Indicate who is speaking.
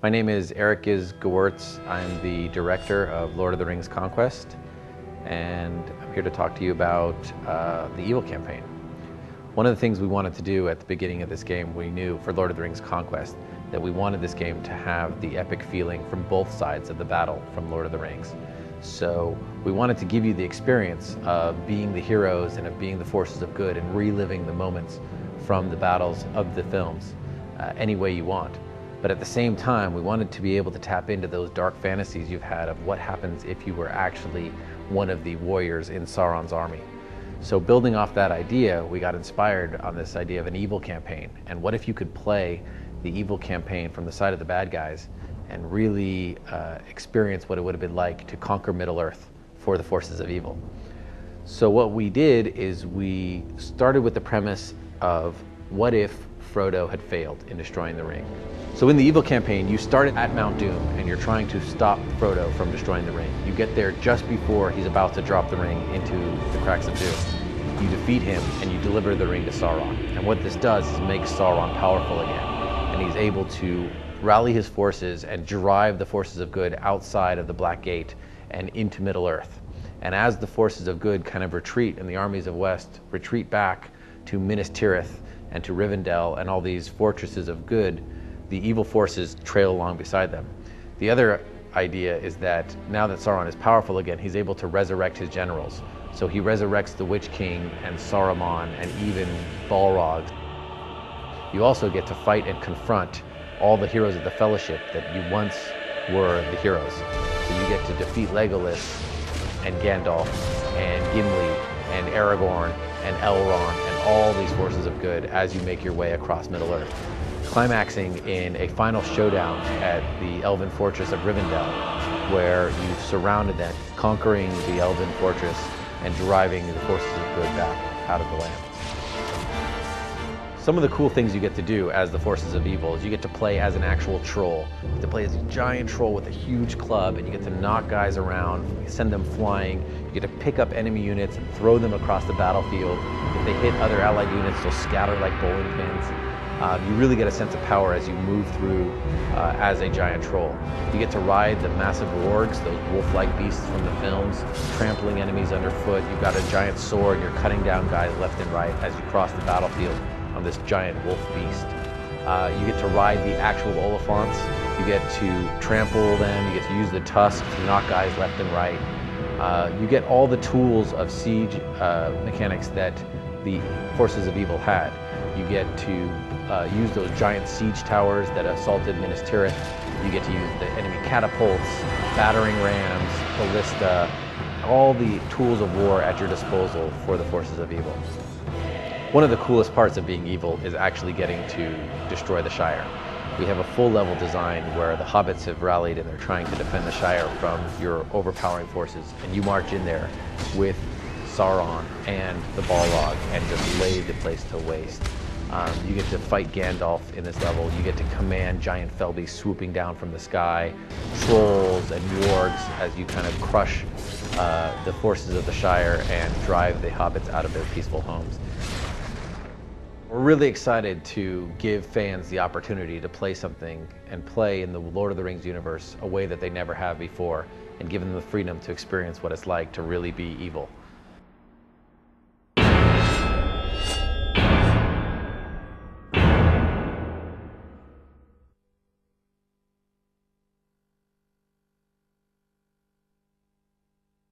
Speaker 1: My name is Eric Gewurz. I'm the director of Lord of the Rings Conquest, and I'm here to talk to you about the Evil campaign. One of the things we wanted to do at the beginning of this game, we knew for Lord of the Rings Conquest that we wanted this game to have the epic feeling from both sides of the battle from Lord of the Rings. So we wanted to give you the experience of being the heroes and of being the forces of good and reliving the moments from the battles of the films any way you want. But at the same time, we wanted to be able to tap into those dark fantasies you've had of what happens if you were actually one of the warriors in Sauron's army. So building off that idea, we got inspired on this idea of an evil campaign. And what if you could play the evil campaign from the side of the bad guys and really experience what it would have been like to conquer Middle-earth for the forces of evil? So what we did is we started with the premise of what if Frodo had failed in destroying the ring. So in the evil campaign, you started at Mount Doom and you're trying to stop Frodo from destroying the ring. You get there just before he's about to drop the ring into the cracks of Doom. You defeat him and you deliver the ring to Sauron. And what this does is make Sauron powerful again. And he's able to rally his forces and drive the forces of good outside of the Black Gate and into Middle-earth. And as the forces of good kind of retreat and the armies of West retreat back to Minas Tirith and to Rivendell and all these fortresses of good, the evil forces trail along beside them. The other idea is that now that Sauron is powerful again, he's able to resurrect his generals. So he resurrects the Witch King and Saruman and even Balrog. You also get to fight and confront all the heroes of the Fellowship that you once were the heroes. So you get to defeat Legolas and Gandalf and Gimli and Aragorn and Elrond and all these forces of good as you make your way across Middle-earth, climaxing in a final showdown at the Elven Fortress of Rivendell, where you surrounded them, conquering the Elven Fortress and driving the forces of good back out of the land. Some of the cool things you get to do as the forces of evil is you get to play as an actual troll. You get to play as a giant troll with a huge club, and you get to knock guys around, send them flying. You get to pick up enemy units and throw them across the battlefield. If they hit other allied units, they'll scatter like bowling pins. You really get a sense of power as you move through as a giant troll. You get to ride the massive wargs, those wolf-like beasts from the films, trampling enemies underfoot. You've got a giant sword, and you're cutting down guys left and right as you cross the battlefield on this giant wolf beast. You get to ride the actual Oliphants. You get to trample them. You get to use the tusks to knock guys left and right. You get all the tools of siege mechanics that the forces of evil had. You get to use those giant siege towers that assaulted Minas Tirith. You get to use the enemy catapults, battering rams, ballista, all the tools of war at your disposal for the forces of evil. One of the coolest parts of being evil is actually getting to destroy the Shire. We have a full level design where the hobbits have rallied and they're trying to defend the Shire from your overpowering forces, and you march in there with Sauron and the Balrog and just lay the place to waste. You get to fight Gandalf in this level. You get to command giant fell beasts swooping down from the sky, trolls and wargs as you kind of crush the forces of the Shire and drive the hobbits out of their peaceful homes. We're really excited to give fans the opportunity to play something and play in the Lord of the Rings universe a way that they never have before, and give them the freedom to experience what it's like to really be evil.